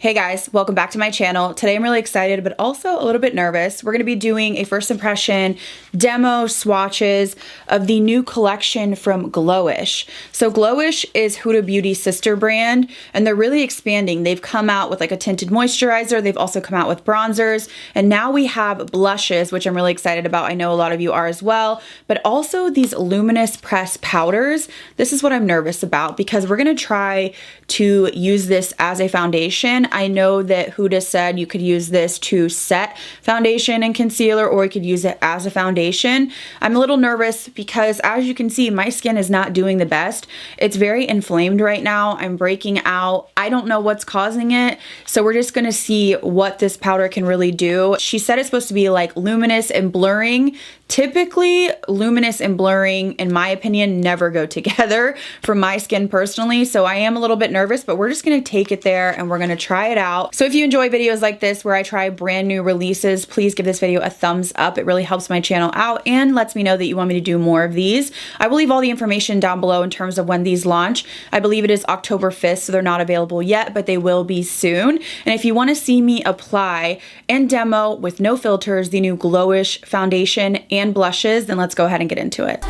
Hey guys, welcome back to my channel. Today I'm really excited, but also a little bit nervous. We're gonna be doing a first impression demo swatches of the new collection from Glowish. So Glowish is Huda Beauty's sister brand, and they're really expanding. They've come out with like a tinted moisturizer. They've also come out with bronzers, and now we have blushes, which I'm really excited about. I know a lot of you are as well, but also these luminous press powders. This is what I'm nervous about because we're gonna try to use this as a foundation. I know that Huda said you could use this to set foundation and concealer, or you could use it as a foundation. I'm a little nervous because, as you can see, my skin is not doing the best. It's very inflamed right now. I'm breaking out. I don't know what's causing it. So we're just gonna see what this powder can really do. She said it's supposed to be like luminous and blurring. Typically, luminous and blurring, in my opinion, never go together for my skin personally. So I am a little bit nervous, but we're just gonna take it there and we're gonna try it out. So if you enjoy videos like this where I try brand new releases, please give this video a thumbs up. It really helps my channel out and lets me know that you want me to do more of these. I will leave all the information down below in terms of when these launch. I believe it is October 5th, so they're not available yet, but they will be soon. And if you wanna see me apply and demo with no filters the new Glowish foundation and blushes, then let's go ahead and get into it.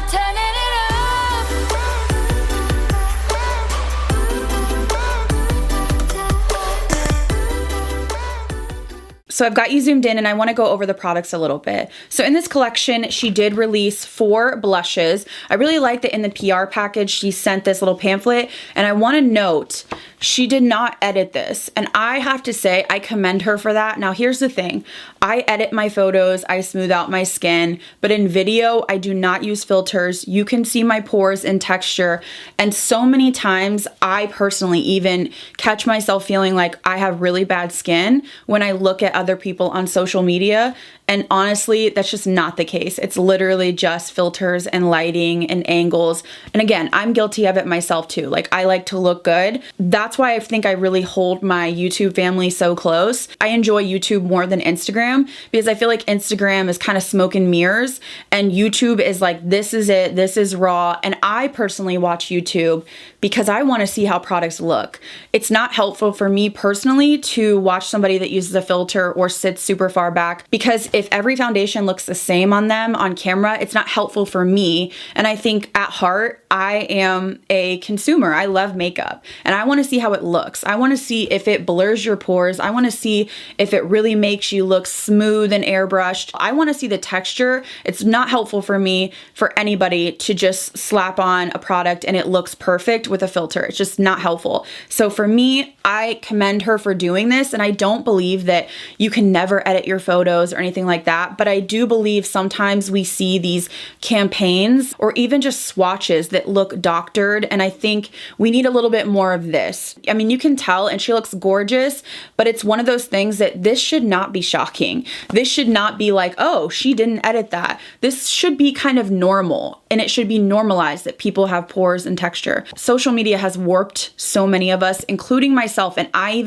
So I've got you zoomed in and I want to go over the products a little bit. So in this collection, she did release 4 blushes. I really like that in the PR package, she sent this little pamphlet, and I want to note, she did not edit this. And I have to say, I commend her for that. Now here's the thing. I edit my photos, I smooth out my skin, but in video, I do not use filters. You can see my pores and texture. And so many times, I personally even catch myself feeling like I have really bad skin when I look at other people on social media. And honestly, that's just not the case. It's literally just filters and lighting and angles. And again, I'm guilty of it myself too. Like, I like to look good. That's why I think I really hold my YouTube family so close. I enjoy YouTube more than Instagram because I feel like Instagram is kind of smoke and mirrors, and YouTube is like, this is it, this is raw. And I personally watch YouTube because I want to see how products look. It's not helpful for me personally to watch somebody that uses a filter or sits super far back, because if every foundation looks the same on them on camera, it's not helpful for me. And I think at heart, I am a consumer. I love makeup and I want to see how it looks. I want to see if it blurs your pores. I want to see if it really makes you look smooth and airbrushed. I want to see the texture. It's not helpful for me for anybody to just slap on a product and it looks perfect with a filter. It's just not helpful. So for me, I commend her for doing this, and I don't believe that you can never edit your photos or anything like that, but I do believe sometimes we see these campaigns or even just swatches that look doctored, and I think we need a little bit more of this. I mean, you can tell, and she looks gorgeous, but it's one of those things that this should not be shocking. This should not be like, oh, she didn't edit that. This should be kind of normal, and it should be normalized that people have pores and texture. Social media has warped so many of us, including myself, and I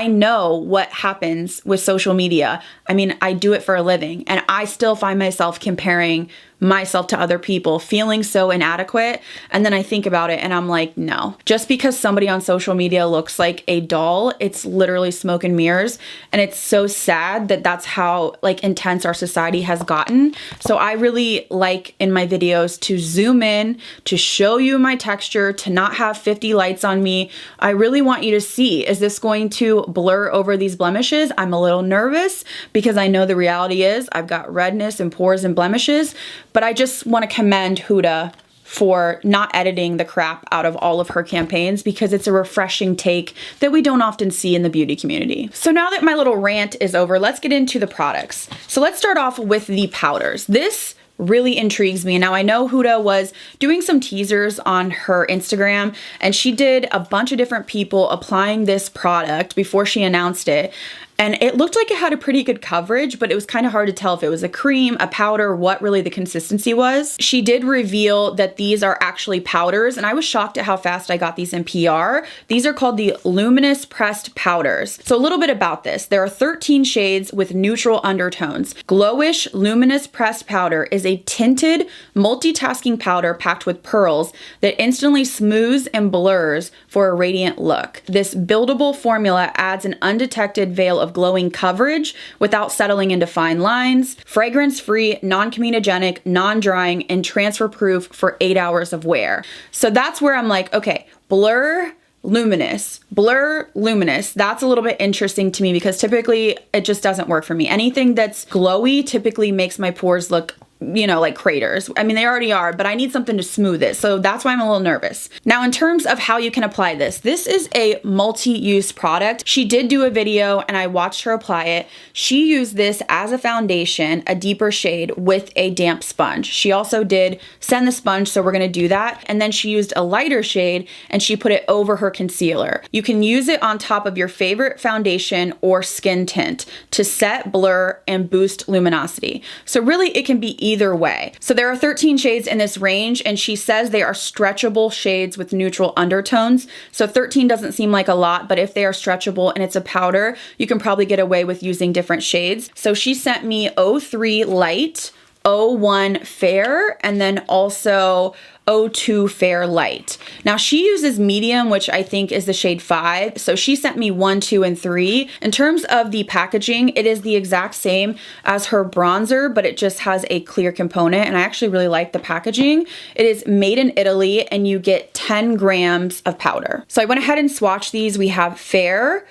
know what happens with social media. I mean, I do it for a living, and I still find myself comparing myself to other people, feeling so inadequate. And then I think about it and I'm like, no, just because somebody on social media looks like a doll, it's literally smoke and mirrors. And it's so sad that that's how like intense our society has gotten. So I really like in my videos to zoom in, to show you my texture, to not have 50 lights on me. I really want you to see, is this going to blur over these blemishes? I'm a little nervous because I know the reality is I've got redness and pores and blemishes. But I just want to commend Huda for not editing the crap out of all of her campaigns, because it's a refreshing take that we don't often see in the beauty community. So now that my little rant is over, let's get into the products. So let's start off with the powders. This really intrigues me. Now I know Huda was doing some teasers on her Instagram, and she did a bunch of different people applying this product before she announced it. And it looked like it had a pretty good coverage, but it was kind of hard to tell if it was a cream, a powder, what really the consistency was. She did reveal that these are actually powders, and I was shocked at how fast I got these in PR. These are called the Luminous Pressed Powders. So a little bit about this. There are 13 shades with neutral undertones. Glowish Luminous Pressed Powder is a tinted, multitasking powder packed with pearls that instantly smooths and blurs for a radiant look. This buildable formula adds an undetected veil of glowing coverage without settling into fine lines, fragrance-free, non-comedogenic, non-drying, and transfer-proof for 8 hours of wear. So that's where I'm like, okay, Blur Luminous. That's a little bit interesting to me because typically it just doesn't work for me. Anything that's glowy typically makes my pores look, you know, like craters. I mean, they already are, but I need something to smooth it. So that's why I'm a little nervous. Now, in terms of how you can apply this is a multi-use product. She did do a video and I watched her apply it. She used this as a foundation, a deeper shade with a damp sponge. She also did send the sponge, so we're gonna do that. And then she used a lighter shade and she put it over her concealer. You can use it on top of your favorite foundation or skin tint to set, blur, and boost luminosity. So really it can be either way. So there are 13 shades in this range, and she says they are stretchable shades with neutral undertones. So 13 doesn't seem like a lot, but if they are stretchable and it's a powder, you can probably get away with using different shades. So she sent me 03 Light, 01 Fair, and then also 02 Fair Light. Now she uses medium, which I think is the shade 5. So she sent me 1, 2, and 3. In terms of the packaging, it is the exact same as her bronzer, but it just has a clear component. And I actually really like the packaging. It is made in Italy and you get 10 grams of powder. So I went ahead and swatched these. We have Fair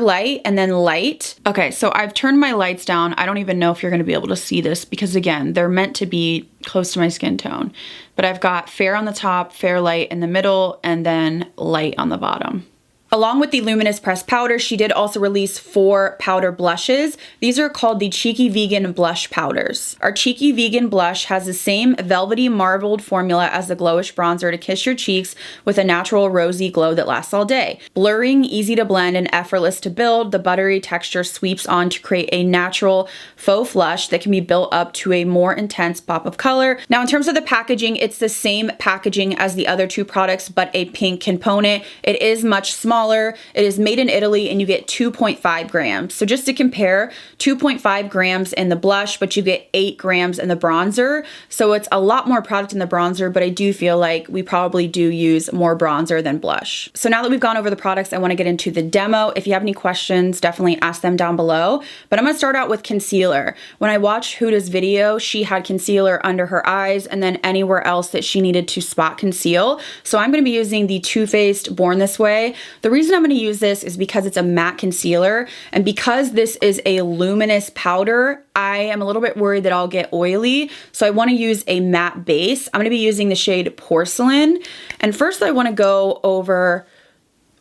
Light, and then Light. Okay, so I've turned my lights down. I don't even know if you're gonna be able to see this because again, they're meant to be close to my skin tone. But I've got Fair on the top, Fair Light in the middle, and then Light on the bottom. Along with the Luminous Pressed Powder, she did also release 4 powder blushes. These are called the Cheeky Vegan Blush Powders. Our Cheeky Vegan Blush has the same velvety marbled formula as the Glowish Bronzer to kiss your cheeks with a natural rosy glow that lasts all day. Blurring, easy to blend, and effortless to build, the buttery texture sweeps on to create a natural faux flush that can be built up to a more intense pop of color. Now, in terms of the packaging, it's the same packaging as the other 2 products, but a pink component. It is much smaller. It is made in Italy and you get 2.5 grams. So just to compare, 2.5 grams in the blush, but you get 8 grams in the bronzer. So it's a lot more product in the bronzer, but I do feel like we probably do use more bronzer than blush. So now that we've gone over the products, I want to get into the demo. If you have any questions, definitely ask them down below. But I'm going to start out with concealer. When I watched Huda's video, she had concealer under her eyes and then anywhere else that she needed to spot conceal. So I'm going to be using the Too Faced Born This Way. The reason I'm going to use this is because it's a matte concealer, and because this is a luminous powder, I am a little bit worried that I'll get oily, so I want to use a matte base. I'm going to be using the shade Porcelain, and first I want to go over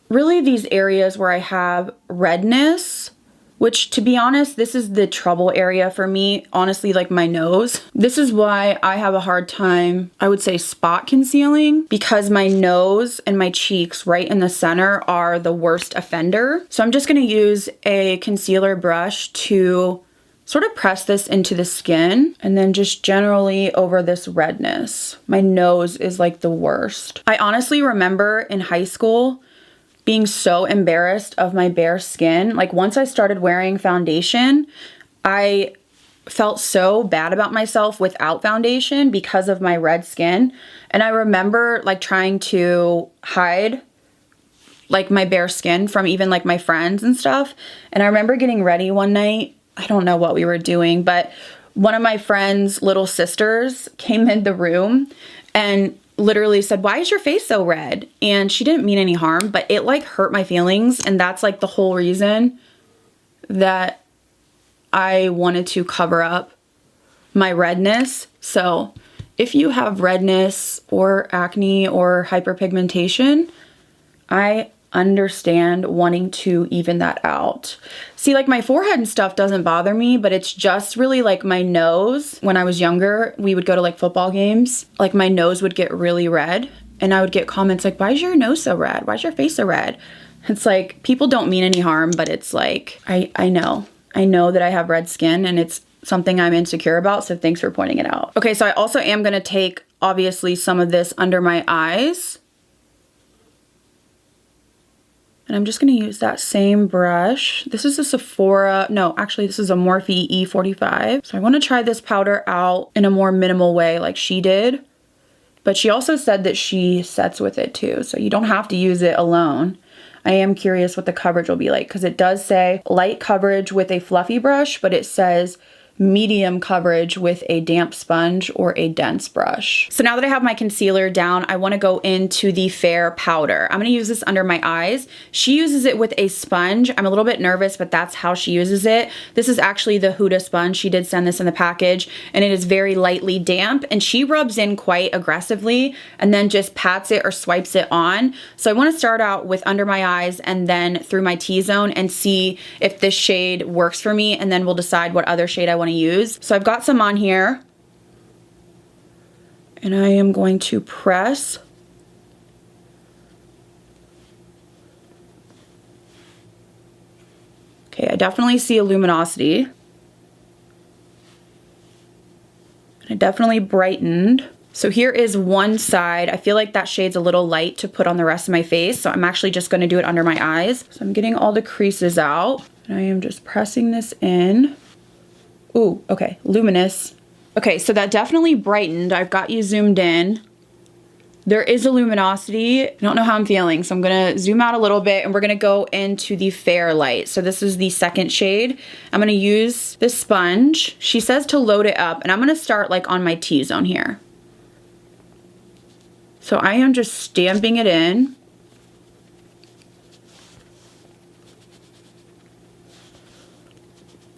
really these areas where I have redness, which, to be honest, this is the trouble area for me, honestly, like my nose. This is why I have a hard time, I would say, spot concealing, because my nose and my cheeks right in the center are the worst offender. So I'm just gonna use a concealer brush to sort of press this into the skin and then just generally over this redness. My nose is like the worst. I honestly remember in high school being so embarrassed of my bare skin. Like once I started wearing foundation, I felt so bad about myself without foundation because of my red skin. And I remember like trying to hide like my bare skin from even like my friends and stuff. And I remember getting ready one night. I don't know what we were doing, but one of my friend's little sisters came in the room and literally said, "Why is your face so red?" And she didn't mean any harm, but it like hurt my feelings. And that's like the whole reason that I wanted to cover up my redness. So if you have redness or acne or hyperpigmentation, I understand wanting to even that out. See, like my forehead and stuff doesn't bother me, but it's just really like my nose. When I was younger, we would go to like football games. Like my nose would get really red and I would get comments like, "Why is your nose so red? Why is your face so red?" It's like, people don't mean any harm, but it's like, I know that I have red skin and it's something I'm insecure about, so thanks for pointing it out. Okay, so I also am gonna take, obviously, some of this under my eyes. And I'm just gonna use that same brush. This is a Sephora, no, actually this is a Morphe E45. So I wanna try this powder out in a more minimal way like she did. But she also said that she sets with it too, so you don't have to use it alone. I am curious what the coverage will be like, because it does say light coverage with a fluffy brush, but it says medium coverage with a damp sponge or a dense brush. So now that I have my concealer down, I want to go into the Fair powder. I'm going to use this under my eyes. She uses it with a sponge. I'm a little bit nervous, but that's how she uses it. This is actually the Huda sponge. She did send this in the package, and it is very lightly damp, and she rubs in quite aggressively and then just pats it or swipes it on. So I want to start out with under my eyes and then through my T-zone and see if this shade works for me, and then we'll decide what other shade I want to use. So I've got some on here, and I am going to press. Okay, I definitely see a luminosity. It definitely brightened. So here is one side. I feel like that shade's a little light to put on the rest of my face, so I'm actually just going to do it under my eyes. So I'm getting all the creases out, and I am just pressing this in. Ooh, okay, luminous. Okay, so that definitely brightened. I've got you zoomed in. There is a luminosity. I don't know how I'm feeling, so I'm gonna zoom out a little bit, and we're gonna go into the Fair light. So this is the second shade. I'm gonna use this sponge. She says to load it up, and I'm gonna start like on my T-zone here. So I am just stamping it in.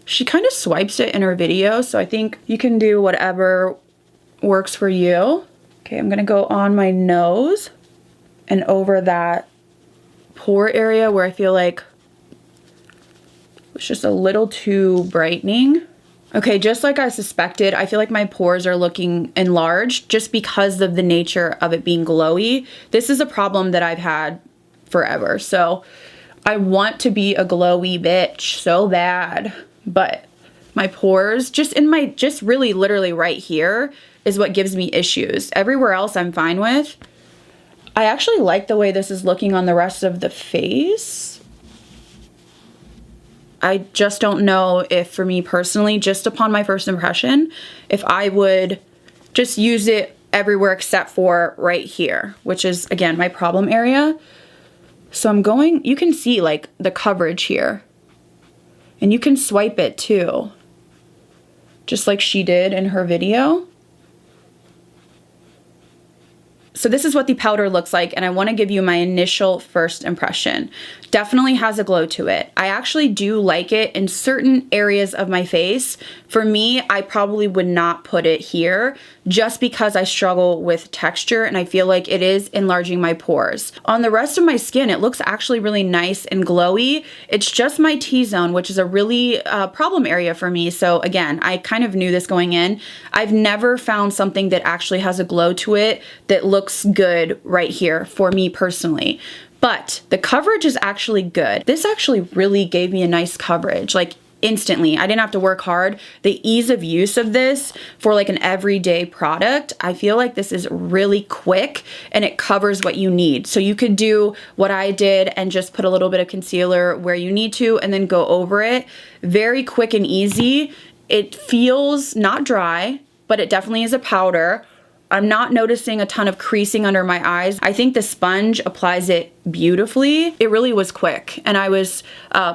She kind of swipes it in her video, so I think you can do whatever works for you. Okay, I'm gonna go on my nose and over that pore area where I feel like it's just a little too brightening. Okay, just like I suspected, I feel like my pores are looking enlarged just because of the nature of it being glowy. This is a problem that I've had forever, so I want to be a glowy bitch so bad. But my pores, just really literally right here is what gives me issues. Everywhere else I'm fine with. I actually like the way this is looking on the rest of the face. I just don't know if for me personally, just upon my first impression, if I would just use it everywhere except for right here, which is again my problem area. So I'm going, you can see like the coverage here. And you can swipe it too, just like she did in her video. So this is what the powder looks like, and I want to give you my initial first impression. Definitely has a glow to it. I actually do like it in certain areas of my face. For me, I probably would not put it here just because I struggle with texture and I feel like it is enlarging my pores. On the rest of my skin, it looks actually really nice and glowy. It's just my T-zone, which is a really problem area for me. So again, I kind of knew this going in. I've never found something that actually has a glow to it that looks good right here for me personally. But the coverage is actually good. This actually really gave me a nice coverage, like instantly. I didn't have to work hard. The ease of use of this for like an everyday product, I feel like this is really quick and it covers what you need. So you could do what I did and just put a little bit of concealer where you need to and then go over it. Very quick and easy. It feels not dry, but it definitely is a powder. I'm not noticing a ton of creasing under my eyes. I think the sponge applies it beautifully. It really was quick, and I was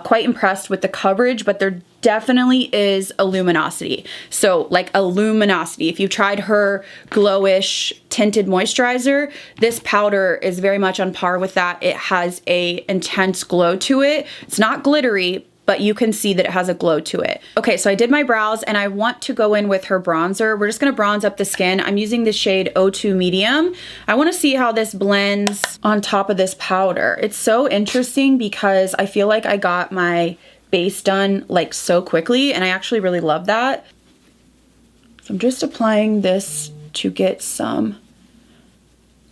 quite impressed with the coverage, but there definitely is a luminosity. So like a luminosity. If you've tried her Glowish tinted moisturizer, this powder is very much on par with that. It has a intense glow to it. It's not glittery, but you can see that it has a glow to it. Okay, so I did my brows and I want to go in with her bronzer. We're just gonna bronze up the skin. I'm using the shade 02 Medium. I wanna see how this blends on top of this powder. It's so interesting because I feel like I got my base done like so quickly and I actually really love that. So I'm just applying this to get some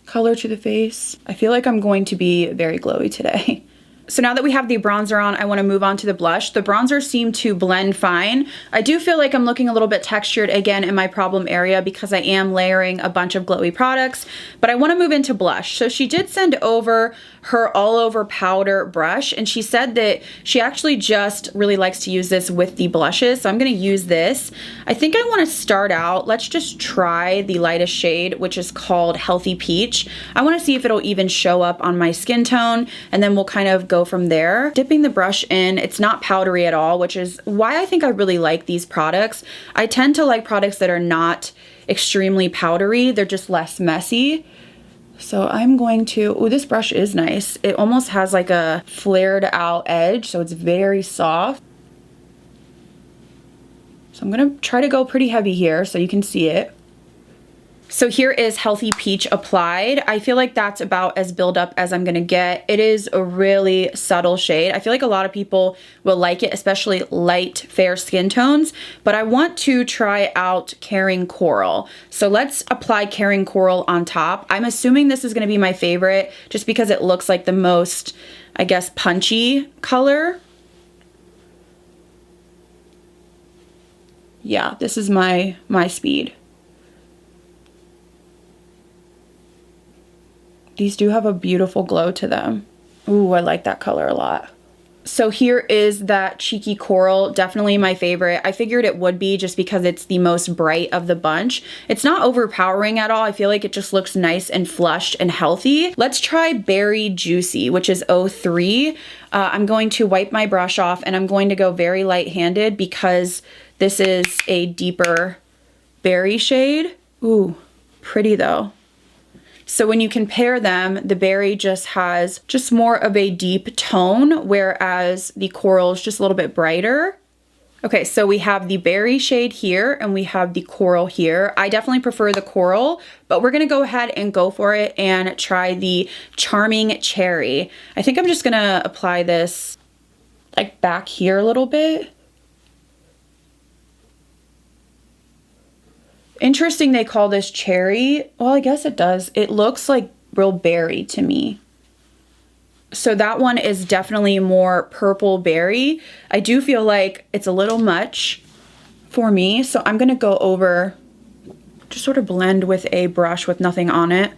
color to the face. I feel like I'm going to be very glowy today. So now that we have the bronzer on, I want to move on to the blush. The bronzer seemed to blend fine. I do feel like I'm looking a little bit textured again in my problem area because I am layering a bunch of glowy products, but I want to move into blush. So she did send over her all over powder brush, and she said that she actually just really likes to use this with the blushes. So I'm going to use this. I think I want to start out, let's just try the lightest shade, which is called Healthy Peach. I want to see if it'll even show up on my skin tone, and then we'll kind of go from there. Dipping the brush in, it's not powdery at all, which is why I think I really like these products. I tend to like products that are not extremely powdery. They're just less messy. So I'm going to, oh, this brush is nice. It almost has like a flared out edge, so it's very soft. So I'm gonna try to go pretty heavy here so you can see it. So here is Healthy Peach applied. I feel like that's about as build up as I'm gonna get. It is a really subtle shade. I feel like a lot of people will like it, especially light, fair skin tones, but I want to try out Caring Coral. So let's apply Caring Coral on top. I'm assuming this is gonna be my favorite just because it looks like the most, I guess, punchy color. Yeah, this is my speed. These do have a beautiful glow to them. Ooh, I like that color a lot. So here is that Cheeky Coral, definitely my favorite. I figured it would be just because it's the most bright of the bunch. It's not overpowering at all. I feel like it just looks nice and flushed and healthy. Let's try Berry Juicy, which is 03. I'm going to wipe my brush off and I'm going to go very light-handed because this is a deeper berry shade. Ooh, pretty though. So when you compare them, the berry just has just more of a deep tone, whereas the coral is just a little bit brighter. Okay, so we have the berry shade here and we have the coral here. I definitely prefer the coral, but we're gonna go ahead and go for it and try the Charming Cherry. I think I'm just gonna apply this like back here a little bit. Interesting they call this cherry. Well, I guess it does. It looks like real berry to me. So that one is definitely more purple berry. I do feel like it's a little much for me. So I'm gonna go over, just sort of blend with a brush with nothing on it.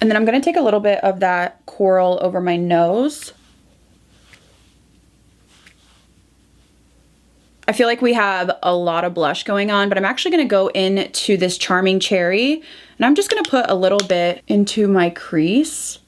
And then I'm gonna take a little bit of that coral over my nose. I feel like we have a lot of blush going on, but I'm actually gonna go into this Charming Cherry and I'm just gonna put a little bit into my crease.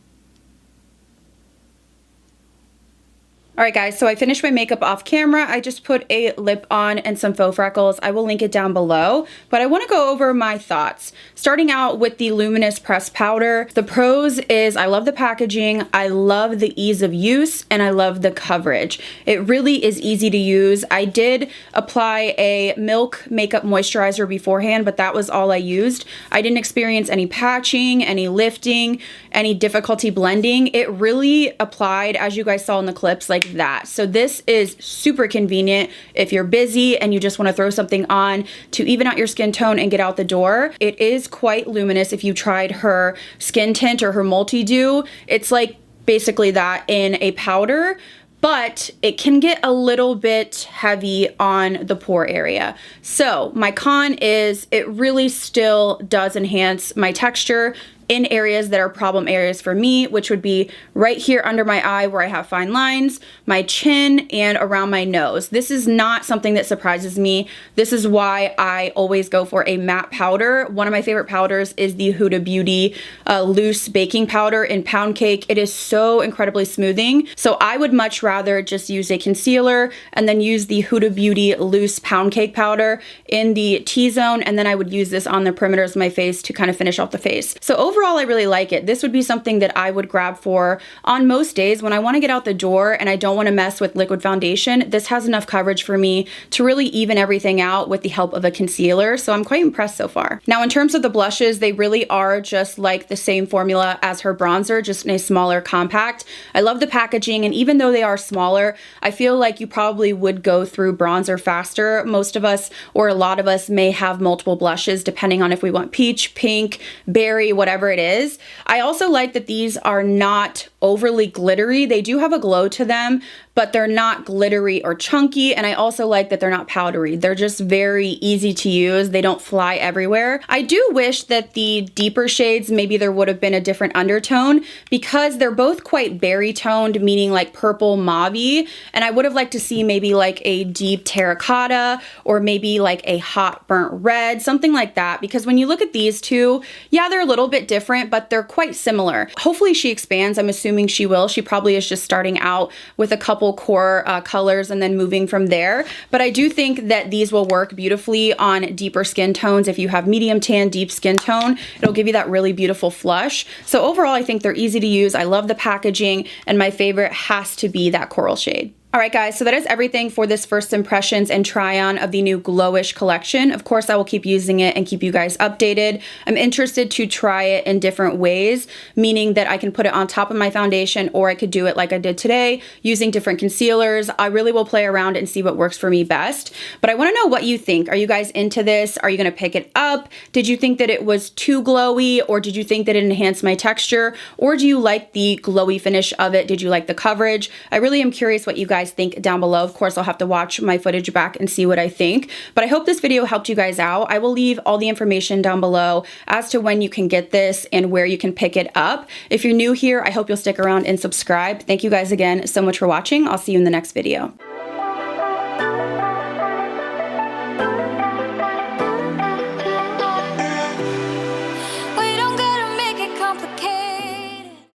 All right guys, so I finished my makeup off camera. I just put a lip on and some faux freckles. I will link it down below, but I wanna go over my thoughts. Starting out with the Luminous Pressed Powder. The pros is I love the packaging, I love the ease of use, and I love the coverage. It really is easy to use. I did apply a Milk Makeup Moisturizer beforehand, but that was all I used. I didn't experience any patching, any lifting, any difficulty blending. It really applied, as you guys saw in the clips, like that. So this is super convenient if you're busy and you just want to throw something on to even out your skin tone and get out the door. It is quite luminous. If you tried her skin tint or her multi-dew, it's like basically that in a powder, but it can get a little bit heavy on the pore area. So my con is it really still does enhance my texture in areas that are problem areas for me, which would be right here under my eye where I have fine lines, my chin, and around my nose. This is not something that surprises me. This is why I always go for a matte powder. One of my favorite powders is the Huda Beauty loose baking powder in Pound Cake. It is so incredibly smoothing. So I would much rather just use a concealer and then use the Huda Beauty loose Pound Cake powder in the T-zone, and then I would use this on the perimeters of my face to kind of finish off the face. So overall, I really like it. This would be something that I would grab for on most days when I want to get out the door and I don't want to mess with liquid foundation. This has enough coverage for me to really even everything out with the help of a concealer. So I'm quite impressed so far. Now, in terms of the blushes, they really are just like the same formula as her bronzer, just in a smaller compact. I love the packaging, and even though they are smaller, I feel like you probably would go through bronzer faster. Most of us, or a lot of us, may have multiple blushes depending on if we want peach, pink, berry, whatever whatever it is. I also like that these are not overly glittery. They do have a glow to them, but they're not glittery or chunky. And I also like that they're not powdery. They're just very easy to use. They don't fly everywhere. I do wish that the deeper shades, maybe there would have been a different undertone, because they're both quite berry toned, meaning like purple mauve-y. And I would have liked to see maybe like a deep terracotta or maybe like a hot burnt red, something like that. Because when you look at these two, yeah, they're a little bit different, but they're quite similar. Hopefully she expands. I'm assuming she will. She probably is just starting out with a couple core colors and then moving from there. But I do think that these will work beautifully on deeper skin tones. If you have medium tan, deep skin tone, it'll give you that really beautiful flush. So overall, I think they're easy to use. I love the packaging, and my favorite has to be that coral shade. All right, guys, so that is everything for this first impressions and try on of the new Glowish collection. Of course, I will keep using it and keep you guys updated. I'm interested to try it in different ways, meaning that I can put it on top of my foundation, or I could do it like I did today using different concealers. I really will play around and see what works for me best. But I want to know what you think. Are you guys into this? Are you going to pick it up? Did you think that it was too glowy, or did you think that it enhanced my texture? Or do you like the glowy finish of it? Did you like the coverage? I really am curious what you guys think down below. Of course, I'll have to watch my footage back and see what I think, but I hope this video helped you guys out. I will leave all the information down below as to when you can get this and where you can pick it up. If you're new here, I hope you'll stick around and subscribe. Thank you guys again so much for watching. I'll see you in the next video.